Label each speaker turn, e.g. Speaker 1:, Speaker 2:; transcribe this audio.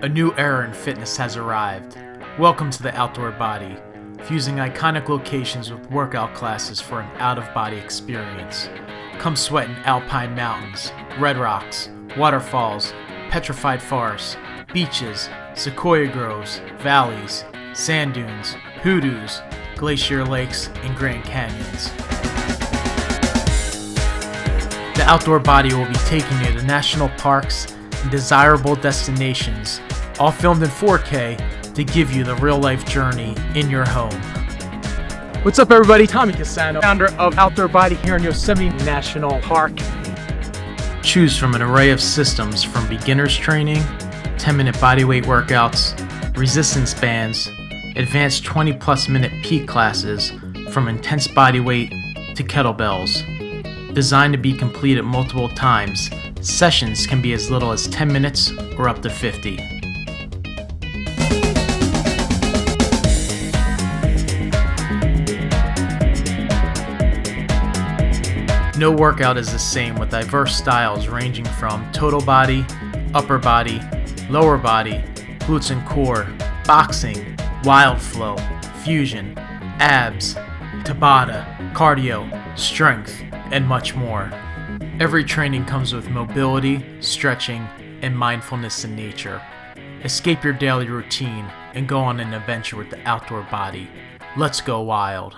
Speaker 1: A new era in fitness has arrived. Welcome to the Outdoor Body, fusing iconic locations with workout classes for an out-of-body experience. Come sweat in alpine mountains, red rocks, waterfalls, petrified forests, beaches, sequoia groves, valleys, sand dunes, hoodoos, glacier lakes, and Grand Canyons. The Outdoor Body will be taking you to national parks and desirable destinations, all filmed in 4K to give you the real-life journey in your home.
Speaker 2: What's up, everybody? Tommy Cassano, founder of Outdoor Body here in Yosemite National Park.
Speaker 1: Choose from an array of systems from beginner's training, 10-minute bodyweight workouts, resistance bands, advanced 20-plus minute peak classes, from intense bodyweight to kettlebells. Designed to be completed multiple times, sessions can be as little as 10 minutes or up to 50. No workout is the same, with diverse styles ranging from total body, upper body, lower body, glutes and core, boxing, wild flow, fusion, abs, Tabata, cardio, strength, and much more. Every training comes with mobility, stretching, and mindfulness in nature. Escape your daily routine and go on an adventure with the Outdoor Body. Let's go wild.